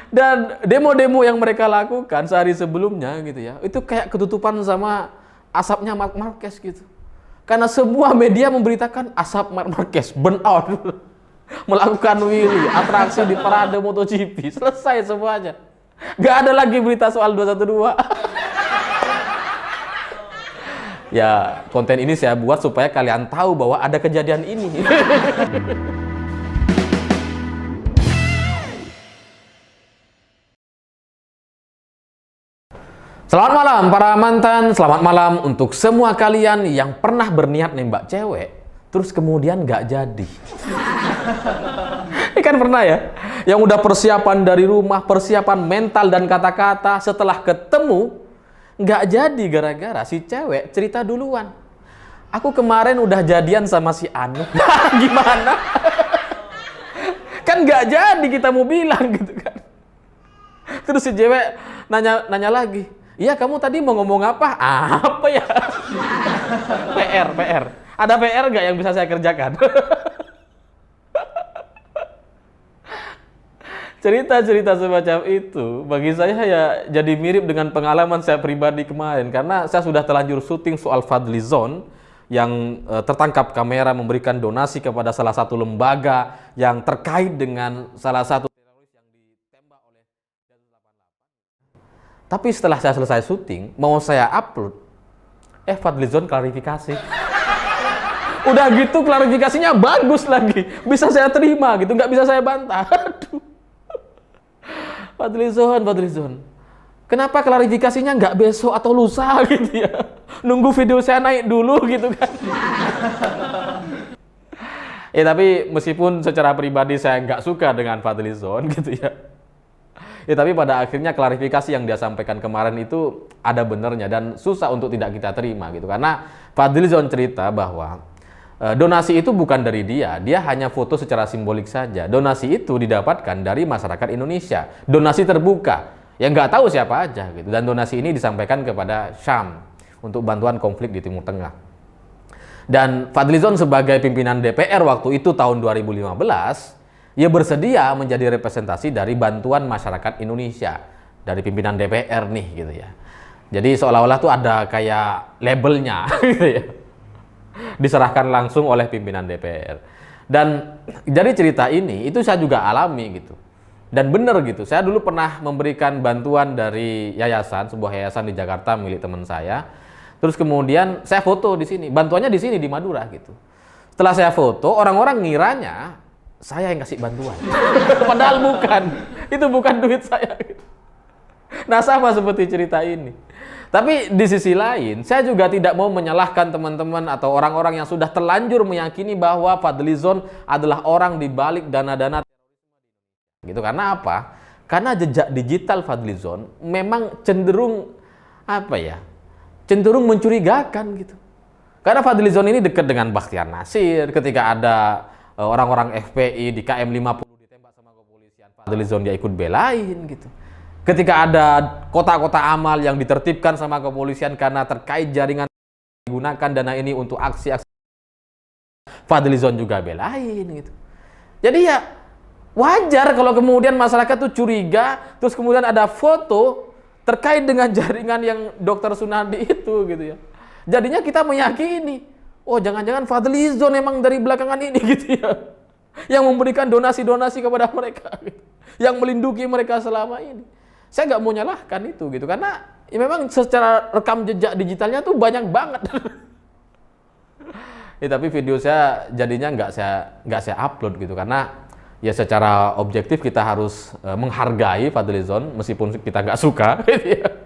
Dan demo-demo yang mereka lakukan sehari sebelumnya gitu ya, itu kayak ketutupan sama asapnya Marc Marquez gitu. Karena semua media memberitakan asap Marc Marquez burn out melakukan wheelie, atraksi di parade MotoGP, selesai semuanya. Gak ada lagi berita soal 212. Ya, konten ini saya buat supaya kalian tahu bahwa ada kejadian ini. Selamat malam para mantan, selamat malam untuk semua kalian yang pernah berniat nembak cewek, terus kemudian nggak jadi. Ini kan pernah ya, yang udah persiapan dari rumah, persiapan mental dan kata-kata, setelah ketemu, nggak jadi gara-gara si cewek cerita duluan. Aku kemarin udah jadian sama si Anu. Gimana? Kan nggak jadi kita mau bilang gitu kan. Terus si cewek nanya lagi. Iya, kamu tadi mau ngomong apa? Apa ya? PR. Ada PR nggak yang bisa saya kerjakan? Cerita-cerita semacam itu bagi saya ya jadi mirip dengan pengalaman saya pribadi kemarin, karena saya sudah terlanjur syuting soal Fadlizon yang tertangkap kamera memberikan donasi kepada salah satu lembaga yang terkait dengan salah satu teroris yang ditembak oleh Densus 88. Tapi setelah saya selesai syuting, mau saya upload, Fadlizon klarifikasi. Udah gitu klarifikasinya bagus lagi, bisa saya terima gitu, nggak bisa saya bantah. Aduh. Fadlizon, kenapa klarifikasinya nggak besok atau lusa gitu ya? Nunggu video saya naik dulu gitu kan? Tapi meskipun secara pribadi saya nggak suka dengan Fadlizon gitu ya. Tapi pada akhirnya klarifikasi yang dia sampaikan kemarin itu ada benernya dan susah untuk tidak kita terima gitu. Karena Fadlizon cerita bahwa donasi itu bukan dari dia hanya foto secara simbolik saja. Donasi itu didapatkan dari masyarakat Indonesia. Donasi terbuka, yang nggak tahu siapa aja gitu. Dan donasi ini disampaikan kepada Syam untuk bantuan konflik di Timur Tengah. Dan Fadlizon sebagai pimpinan DPR waktu itu tahun 2015, ia bersedia menjadi representasi dari bantuan masyarakat Indonesia dari pimpinan DPR nih gitu ya. Jadi seolah-olah tuh ada kayak labelnya gitu ya. Diserahkan langsung oleh pimpinan DPR. Dan dari cerita ini itu saya juga alami gitu. Dan benar gitu, saya dulu pernah memberikan bantuan dari yayasan, sebuah yayasan di Jakarta milik teman saya. Terus kemudian saya foto di sini, bantuannya di sini di Madura gitu. Setelah saya foto, orang-orang ngiranya saya yang kasih bantuan. Padahal bukan. Itu bukan duit saya gitu. Nah, sama seperti cerita ini. Tapi di sisi lain, saya juga tidak mau menyalahkan teman-teman atau orang-orang yang sudah terlanjur meyakini bahwa Fadlizon adalah orang di balik dana-dana terorisme gitu. Karena apa? Karena jejak digital Fadlizon memang cenderung cenderung mencurigakan gitu. Karena Fadlizon ini dekat dengan Bakhtiar Nasir. Ketika ada orang-orang FPI di KM 50 ditembak sama kepolisian, Fadlizon dia ikut belain gitu. Ketika ada kota-kota amal yang ditertibkan sama kepolisian karena terkait jaringan digunakan dana ini untuk aksi-aksi, Fadlizon juga belain gitu. Jadi ya wajar kalau kemudian masyarakat tuh curiga, terus kemudian ada foto terkait dengan jaringan yang Dr. Sunardi itu gitu ya. Jadinya kita meyakini, oh jangan-jangan Fadlizon emang dari belakangan ini gitu ya, yang memberikan donasi-donasi kepada mereka gitu, yang melindungi mereka selama ini. Saya nggak mau nyalahkan itu gitu, karena ya memang secara rekam jejak digitalnya tuh banyak banget. Tapi video saya jadinya nggak saya upload gitu, karena ya secara objektif kita harus menghargai Fadlizon meskipun kita nggak suka. Gitu ya.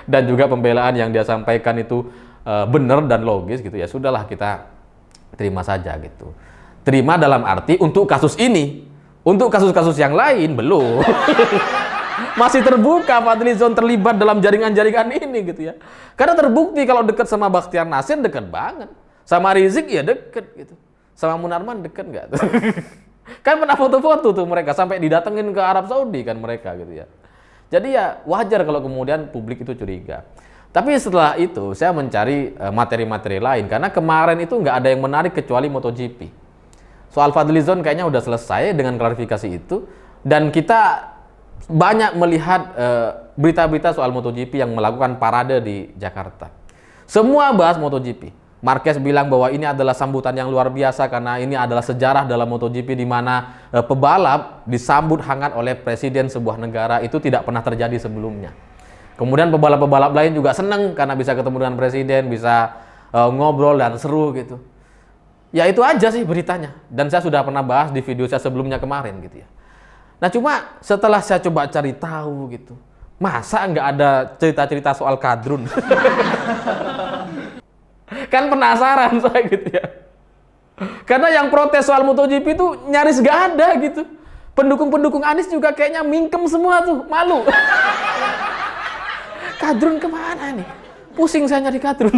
Dan juga pembelaan yang dia sampaikan itu benar dan logis gitu ya, sudahlah kita terima saja gitu. Terima dalam arti untuk kasus ini, untuk kasus-kasus yang lain belum. Masih terbuka Fadlizon terlibat dalam jaringan-jaringan ini gitu ya. Karena terbukti kalau dekat sama Bakhtiar Nasir dekat banget. Sama Rizik ya deket gitu. Sama Munarman deket nggak? Kan pernah foto-foto tuh mereka sampai didatengin ke Arab Saudi kan mereka gitu ya. Jadi ya wajar kalau kemudian publik itu curiga. Tapi setelah itu saya mencari materi-materi lain karena kemarin itu nggak ada yang menarik kecuali MotoGP. Soal Fadlizon kayaknya udah selesai dengan klarifikasi itu, dan kita banyak melihat berita-berita soal MotoGP yang melakukan parade di Jakarta. Semua bahas MotoGP. Marquez bilang bahwa ini adalah sambutan yang luar biasa karena ini adalah sejarah dalam MotoGP di mana pebalap disambut hangat oleh presiden sebuah negara. Itu tidak pernah terjadi sebelumnya. Kemudian pebalap-pebalap lain juga senang karena bisa ketemu dengan presiden, bisa ngobrol dan seru gitu. Ya itu aja sih beritanya. Dan saya sudah pernah bahas di video saya sebelumnya kemarin gitu ya. Nah cuma setelah saya coba cari tahu gitu, masa nggak ada cerita-cerita soal kadrun? Kan penasaran saya gitu ya. Karena yang protes soal MotoGP itu nyaris nggak ada gitu. Pendukung-pendukung Anies juga kayaknya mingkem semua tuh, malu. Kadrun kemana nih? Pusing saya nyari kadrun.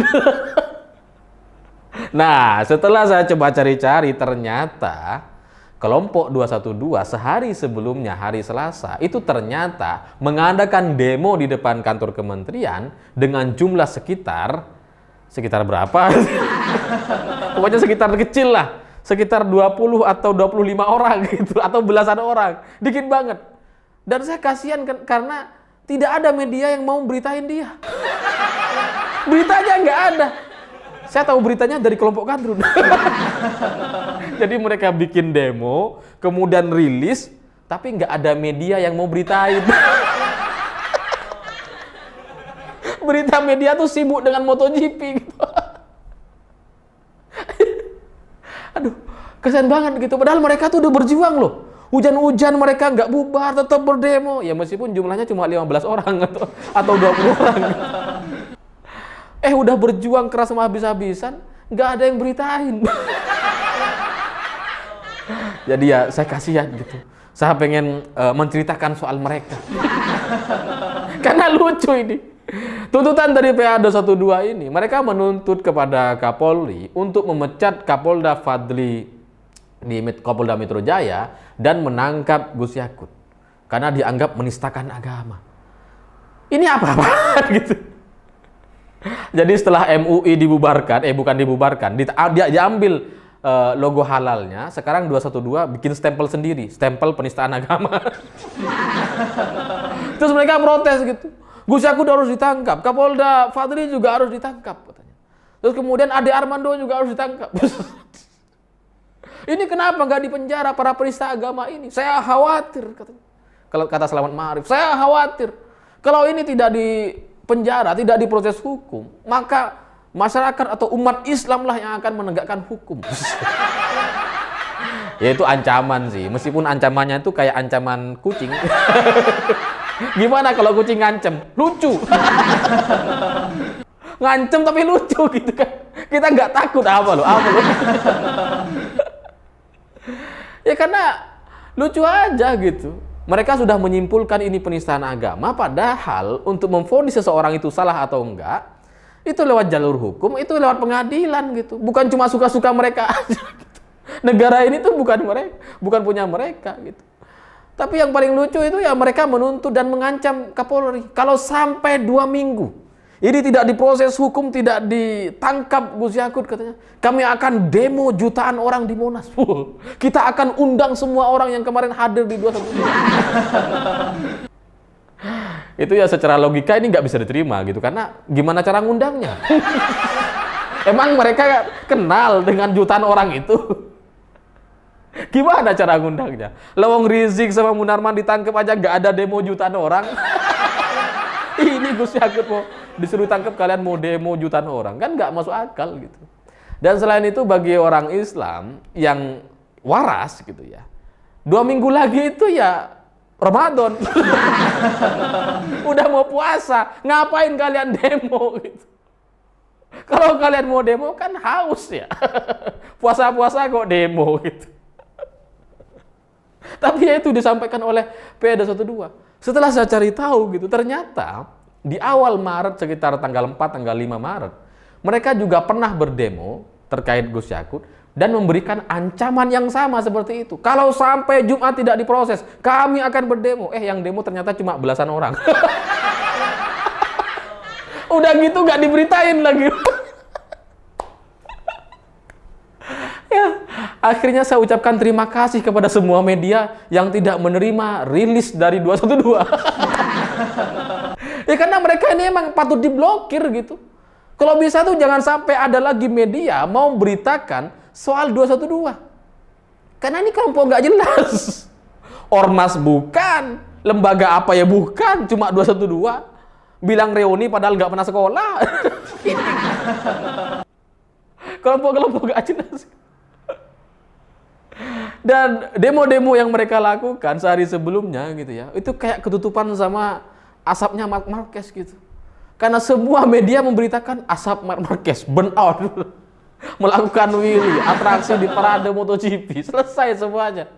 Nah setelah saya coba cari-cari ternyata kelompok 212 sehari sebelumnya, hari Selasa, itu ternyata mengadakan demo di depan kantor kementerian dengan jumlah sekitar berapa? Pokoknya sekitar kecil lah, sekitar 20 atau 25 orang gitu, atau belasan orang, dikit banget. Dan saya kasihan karena tidak ada media yang mau beritain dia. Beritanya nggak ada. Saya tahu beritanya dari kelompok kadrun. Jadi mereka bikin demo, kemudian rilis, tapi nggak ada media yang mau beritain. Berita media tuh sibuk dengan MotoGP gitu. Aduh, kasihan banget gitu. Padahal mereka tuh udah berjuang loh. Hujan-hujan mereka nggak bubar, tetap berdemo. Ya meskipun jumlahnya cuma 15 orang atau 20 orang. Udah berjuang keras sama habis-habisan, nggak ada yang beritain. Jadi ya saya kasihan gitu. Saya pengen menceritakan soal mereka. Karena lucu ini. Tuntutan dari PA 212 ini, mereka menuntut kepada Kapolri untuk memecat Kapolda Fadli di Kapolda Metro Jaya dan menangkap Gus Yakut karena dianggap menistakan agama. Ini apa-apaan gitu. Jadi setelah MUI dibubarkan, bukan dibubarkan, diambil logo halalnya, sekarang 212 bikin stempel sendiri, stempel penistaan agama. Terus mereka protes gitu. Gus Yakut harus ditangkap, Kapolda Fadli juga harus ditangkap katanya. Terus kemudian Ade Armando juga harus ditangkap. Ini kenapa nggak dipenjara para penista agama ini? Saya khawatir katanya. Kalau kata Selamat Ma'arif, saya khawatir kalau ini tidak dipenjara, tidak diproses hukum, maka masyarakat atau umat Islam lah yang akan menegakkan hukum. Ya itu ancaman sih, meskipun ancamannya itu kayak ancaman kucing. Gimana kalau kucing ngancem? Lucu. Ngancem tapi lucu gitu kan. Kita nggak takut apa lo? Ya karena lucu aja gitu. Mereka sudah menyimpulkan ini penistaan agama, padahal untuk memvonis seseorang itu salah atau enggak, itu lewat jalur hukum, itu lewat pengadilan gitu. Bukan cuma suka-suka mereka aja gitu. Negara ini tuh bukan punya mereka gitu. Tapi yang paling lucu itu ya mereka menuntut dan mengancam Kapolri. Kalau sampai 2 minggu ini tidak diproses hukum, tidak ditangkap Gus Yakut katanya, kami akan demo jutaan orang di Monas. Kita akan undang semua orang yang kemarin hadir di 212. Itu ya secara logika ini nggak bisa diterima gitu, karena gimana cara ngundangnya? Emang mereka kenal dengan jutaan orang itu? Gimana cara ngundangnya? Lawang Rizik sama Munarman ditangkap aja nggak ada demo jutaan orang. Ini Gus Yakut mau disuruh tangkap, kalian mau demo jutaan orang, kan nggak masuk akal gitu. Dan selain itu bagi orang Islam yang waras gitu ya, 2 minggu lagi itu ya Ramadan. Udah mau puasa, ngapain kalian demo gitu? Kalau kalian mau demo kan haus ya. Puasa-puasa kok demo gitu. Tapi ya itu disampaikan oleh PA 212. Setelah saya cari tahu gitu, ternyata di awal Maret sekitar tanggal 4, tanggal 5 Maret, mereka juga pernah berdemo terkait Gus Yakut dan memberikan ancaman yang sama seperti itu. Kalau sampai Jumat tidak diproses, kami akan berdemo. Yang demo ternyata cuma belasan orang. Udah gitu nggak diberitain lagi. Ya, Akhirnya saya ucapkan terima kasih kepada semua media yang tidak menerima rilis dari 212. Ya karena mereka ini emang patut diblokir gitu. Kalau bisa tuh jangan sampai ada lagi media mau beritakan soal 212. Karena ini kelompok nggak jelas. Ormas bukan, lembaga apa ya bukan, cuma 212. Bilang reuni padahal nggak pernah sekolah. Kelompok-kelompok nggak jelas. Dan demo-demo yang mereka lakukan sehari sebelumnya gitu ya, itu kayak ketutupan sama asapnya Marc Marquez gitu. Karena semua media memberitakan asap Marc Marquez burn out, melakukan wheelie, atraksi di parade MotoGP, selesai semuanya.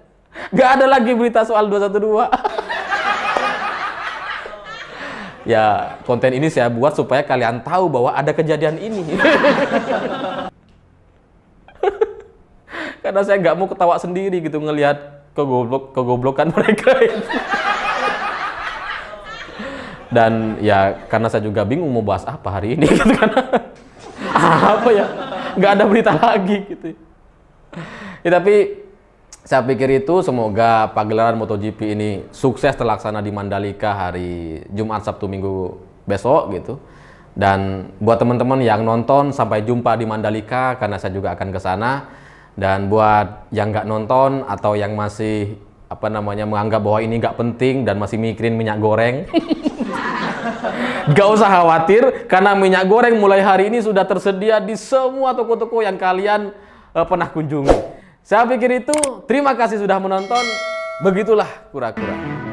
Gak ada lagi berita soal 212. Ya, konten ini saya buat supaya kalian tahu bahwa ada kejadian ini. Karena saya nggak mau ketawa sendiri gitu ngelihat kegoblokan mereka itu. Dan ya karena saya juga bingung mau bahas apa hari ini gitu kan. Apa ya? Nggak ada berita lagi gitu. Ya, tapi saya pikir itu semoga pagelaran MotoGP ini sukses terlaksana di Mandalika hari Jumat, Sabtu, Minggu besok gitu. Dan buat teman-teman yang nonton, sampai jumpa di Mandalika karena saya juga akan ke sana. Dan buat yang nggak nonton atau yang masih menganggap bahwa ini nggak penting dan masih mikirin minyak goreng, nggak usah khawatir karena minyak goreng mulai hari ini sudah tersedia di semua toko-toko yang kalian pernah kunjungi. Saya pikir itu. Terima kasih sudah menonton. Begitulah kura-kura.